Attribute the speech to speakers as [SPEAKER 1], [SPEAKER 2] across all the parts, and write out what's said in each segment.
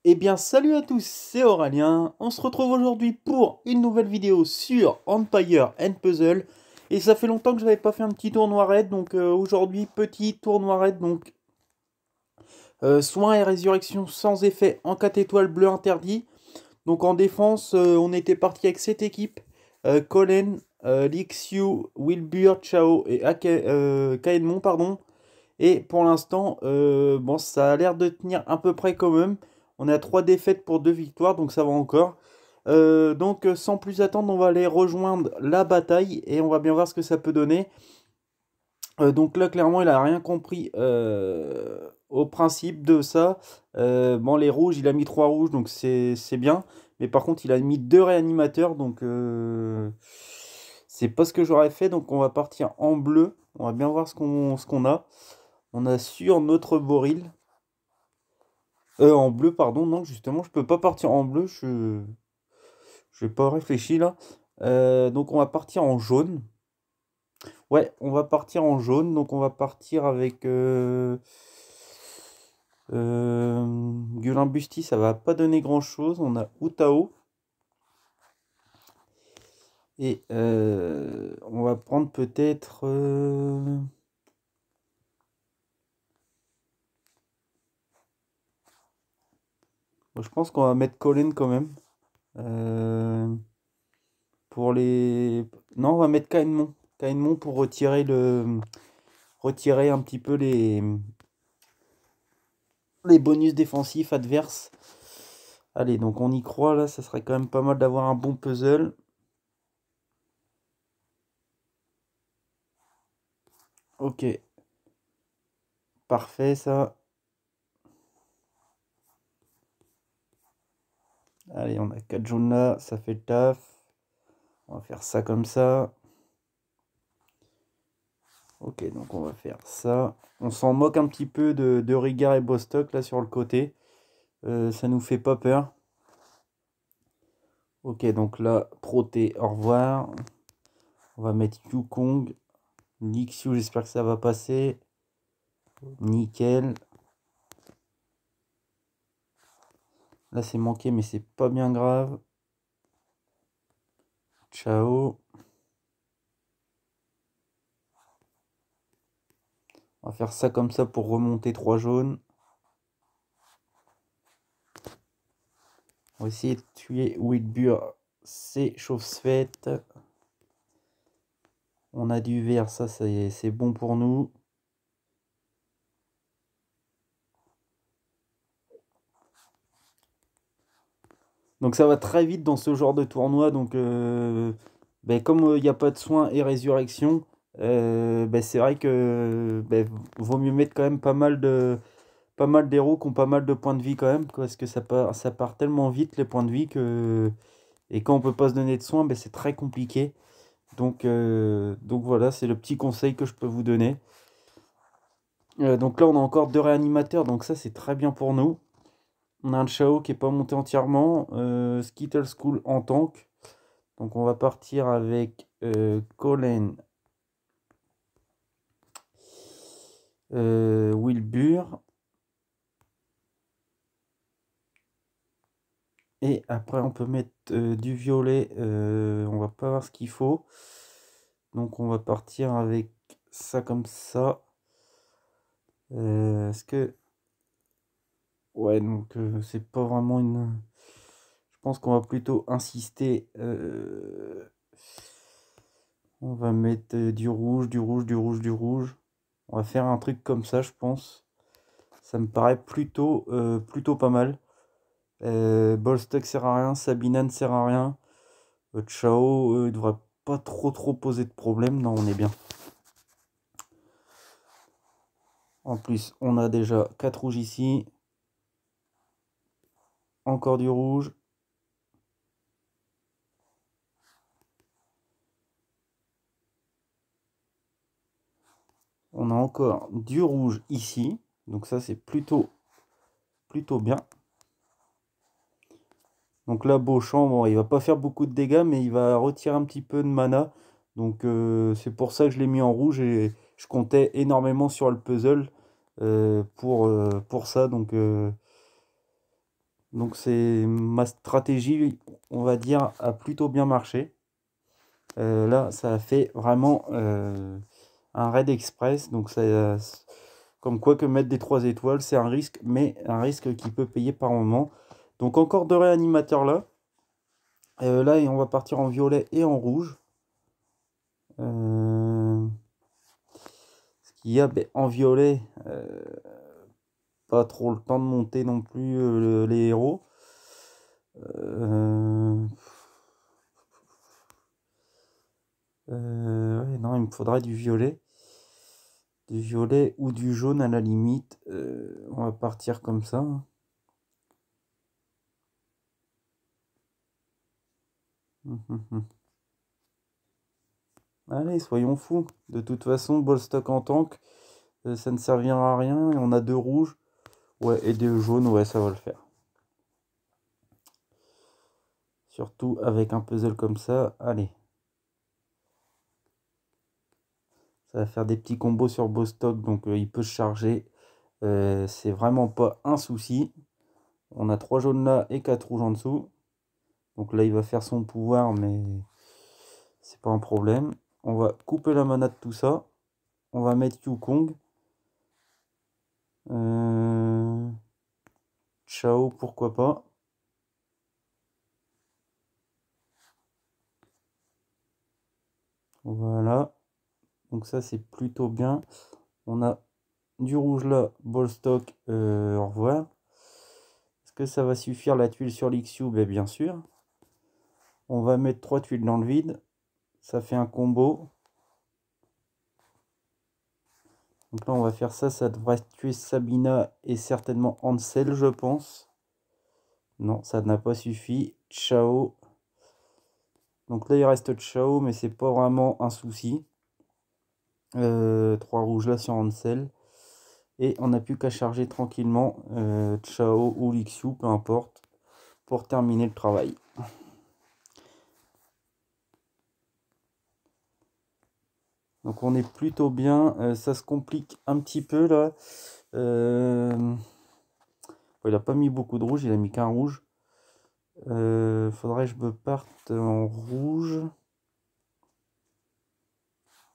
[SPEAKER 1] Eh bien, salut à tous, c'est Aurélien. On se retrouve aujourd'hui pour une nouvelle vidéo sur Empire and Puzzle. Et ça fait longtemps que je n'avais pas fait un petit tournoi raid, donc aujourd'hui, petit tournoi raid. Donc, soin et résurrection sans effet en 4 étoiles bleu interdit. Donc, en défense, on était parti avec cette équipe Colin, Lixiu, Wilbur, Chao et Kaenmon, pardon. Et pour l'instant, bon, ça a l'air de tenir à peu près quand même. On est à 3 défaites pour 2 victoires, donc ça va encore. Donc sans plus attendre, on va aller rejoindre la bataille et on va bien voir ce que ça peut donner. Donc là, clairement, il a rien compris au principe de ça. Bon, les rouges, il a mis 3 rouges, donc c'est bien. Mais par contre, il a mis 2 réanimateurs, donc c'est pas ce que j'aurais fait. Donc on va partir en bleu. On va bien voir ce qu'on a. On a sur notre Boril. En bleu, pardon. Non, justement, je peux pas partir en bleu. Je n'ai pas réfléchi là. Donc, on va partir en jaune. Ouais, on va partir en jaune. Donc, on va partir avec Gulin Busti. Ça va pas donner grand-chose. On a Utao. Et on va prendre peut-être... je pense qu'on va mettre Colin quand même. Pour les... Non, on va mettre Kaenmon. Kaenmon pour retirer un petit peu les bonus défensifs adverses. Allez, donc on y croit là, ça serait quand même pas mal d'avoir un bon puzzle. Ok. Parfait ça. Allez, on a 4 jaunes là, ça fait le taf. On va faire ça comme ça. Ok, donc on va faire ça. On s'en moque un petit peu de Rigard et Bostock là sur le côté. Ça nous fait pas peur. Ok, donc là, Proté, au revoir. On va mettre Yukong. Nixiu, j'espère que ça va passer. Nickel. Là, c'est manqué, mais c'est pas bien grave. Ciao. On va faire ça comme ça pour remonter 3 jaunes. On va essayer de tuer Wilbur. C'est chose-faite. On a du vert, ça c'est bon pour nous. Donc ça va très vite dans ce genre de tournoi. Donc ben, comme il n'y a pas de soins et résurrection, ben, c'est vrai que ben, vaut mieux mettre quand même pas mal d'héros qui ont pas mal de points de vie quand même. Parce que ça part tellement vite les points de vie que... Et quand on peut pas se donner de soins, ben, c'est très compliqué. Donc voilà, c'est le petit conseil que je peux vous donner. Donc là, on a encore 2 réanimateurs, donc ça, c'est très bien pour nous. On a un Chao qui n'est pas monté entièrement. Skittle School en tank. Donc on va partir avec Colin, Wilbur. Et après, on peut mettre du violet. On va pas voir ce qu'il faut. Donc on va partir avec ça comme ça. Est-ce que... Ouais, donc c'est pas vraiment une... Je pense qu'on va plutôt insister. On va mettre du rouge, du rouge, du rouge, du rouge. On va faire un truc comme ça, je pense. Ça me paraît plutôt pas mal. Bolstock sert à rien, Sabina ne sert à rien. Chao, il devrait pas trop poser de problème. Non, on est bien. En plus, on a déjà 4 rouges ici. Encore du rouge. On a encore du rouge ici. Donc ça, c'est plutôt bien. Donc là, Beauchamp, bon, il va pas faire beaucoup de dégâts, mais il va retirer un petit peu de mana. Donc c'est pour ça que je l'ai mis en rouge et je comptais énormément sur le puzzle pour ça. Donc Donc c'est ma stratégie, on va dire, a plutôt bien marché. Là, ça a fait vraiment un raid express. Donc ça, comme quoi que mettre des 3 étoiles, c'est un risque, mais un risque qui peut payer par moment. Donc encore 2 réanimateurs là. Là, on va partir en violet et en rouge. Ce qu'il y a, en violet, pas trop le temps de monter non plus les héros. Ouais, non, il me faudrait du violet. Du violet ou du jaune à la limite. On va partir comme ça. Allez, soyons fous. De toute façon, ball stock en tank, ça ne servira à rien. Et on a 2 rouges. Ouais, et 2 jaunes, ouais, ça va le faire. Surtout avec un puzzle comme ça. Allez. Ça va faire des petits combos sur ball stock, donc il peut se charger. C'est vraiment pas un souci. On a 3 jaunes là et 4 rouges en dessous. Donc là, il va faire son pouvoir, mais c'est pas un problème. On va couper la mana de tout ça. On va mettre Yukong. Ciao, pourquoi pas. Voilà. Donc ça, c'est plutôt bien. On a du rouge là, ball stock, au revoir. Est-ce que ça va suffire la tuile sur l'Xiu? Ben, bien sûr. On va mettre 3 tuiles dans le vide. Ça fait un combo. Donc là, on va faire ça. Ça devrait tuer Sabina et certainement Ansel, je pense. Non, ça n'a pas suffi. Ciao. Donc là, il reste Ciao, mais c'est pas vraiment un souci. 3 rouges là sur Ansel. Et on n'a plus qu'à charger tranquillement Ciao ou Lixiu, peu importe, pour terminer le travail. Donc on est plutôt bien. Ça se complique un petit peu là. Il n'a pas mis beaucoup de rouge, il a mis qu'un rouge. Faudrait que je me parte en rouge.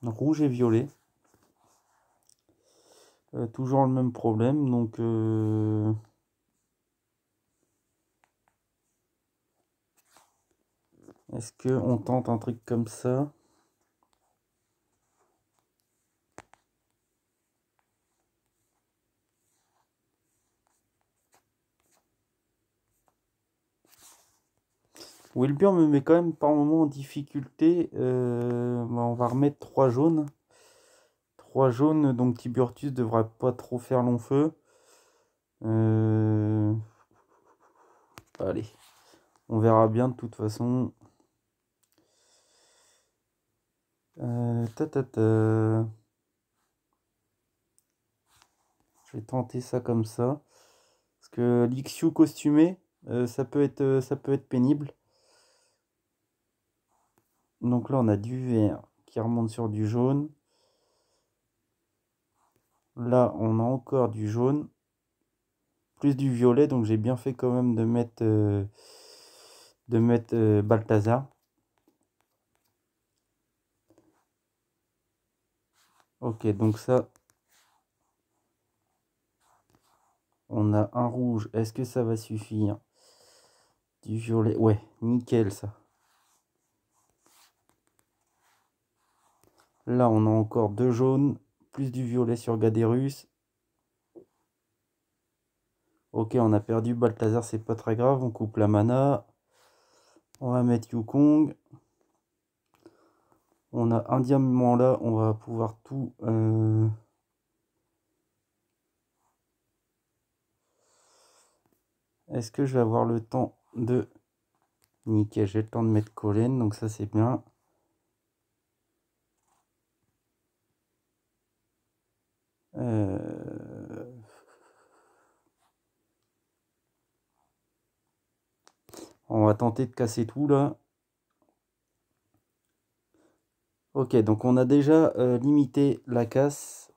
[SPEAKER 1] Rouge et violet. Toujours le même problème. Donc est-ce qu'on tente un truc comme ça? Wilbur me met quand même par moment en difficulté. On va remettre 3 jaunes. 3 jaunes, donc Tiburtus devrait pas trop faire long feu. Allez, on verra bien de toute façon. Je vais tenter ça comme ça. Parce que l'Ixiu costumé, ça peut être pénible. Donc là, on a du vert qui remonte sur du jaune. Là, on a encore du jaune. Plus du violet, donc j'ai bien fait quand même de mettre Balthazar. Ok, donc ça, on a un rouge. Est-ce que ça va suffire? Du violet, ouais, nickel ça. Là, on a encore 2 jaunes, plus du violet sur Gaderus. Ok, on a perdu Balthazar, c'est pas très grave, on coupe la mana. On va mettre Yukong. On a un diamant là, on va pouvoir tout... Est-ce que je vais avoir le temps de... Nickel, j'ai le temps de mettre Collen, donc ça c'est bien. On va tenter de casser tout là. Ok, donc on a déjà limité la casse.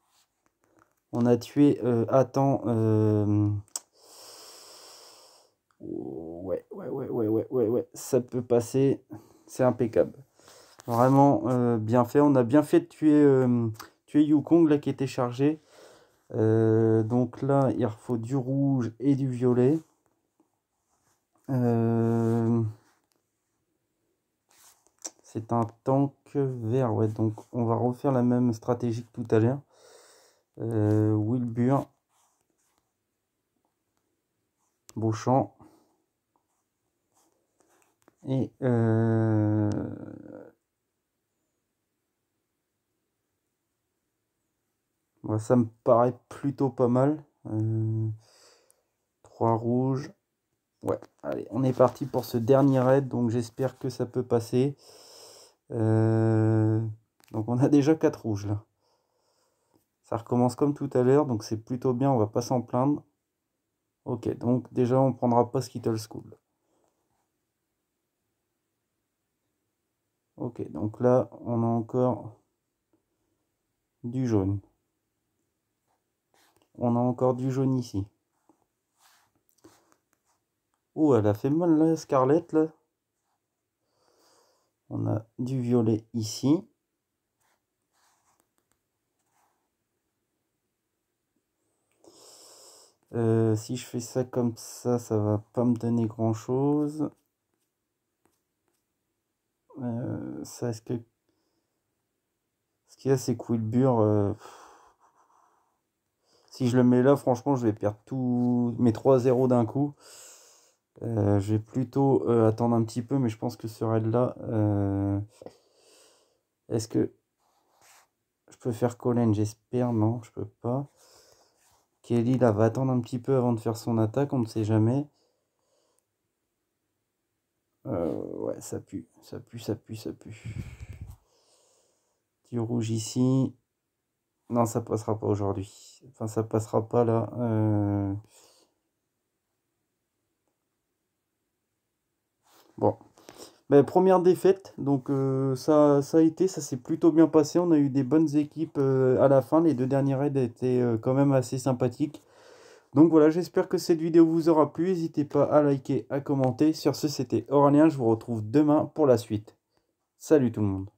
[SPEAKER 1] On a tué à temps ouais, ça peut passer. C'est impeccable. Vraiment bien fait. On a bien fait de tuer Yukong là qui était chargé. Donc là, il faut du rouge et du violet. C'est un tank vert, ouais. Donc on va refaire la même stratégie que tout à l'heure. Wilbur. Beauchamp. Et ouais, ça me paraît plutôt pas mal. 3 rouges. Ouais, allez, on est parti pour ce dernier raid, donc j'espère que ça peut passer. Donc on a déjà 4 rouges là. Ça recommence comme tout à l'heure, donc c'est plutôt bien, on va pas s'en plaindre. Ok, donc déjà on prendra pas Skittle School. Ok, donc là on a encore du jaune. On a encore du jaune ici. Oh, elle a fait mal là, Scarlett là. On a du violet ici. Si je fais ça comme ça va pas me donner grand chose. Ça, est-ce que... Ce qu'il y a, c'est que Wilbur... Si je le mets là, franchement, je vais perdre tous mes 3-0 d'un coup. Je vais plutôt attendre un petit peu, mais je pense que ce raid-là... Est-ce que je peux faire Colin? J'espère. Non, je peux pas. Kelly, là, va attendre un petit peu avant de faire son attaque, on ne sait jamais. Ouais, ça pue, ça pue, ça pue, ça pue. Du rouge ici. Non, ça passera pas aujourd'hui. Enfin, ça passera pas là. Bon. Ben, première défaite. Donc ça a été, ça s'est plutôt bien passé. On a eu des bonnes équipes à la fin. Les 2 derniers raids étaient quand même assez sympathiques. Donc voilà, j'espère que cette vidéo vous aura plu. N'hésitez pas à liker, à commenter. Sur ce, c'était Aurélien. Je vous retrouve demain pour la suite. Salut tout le monde.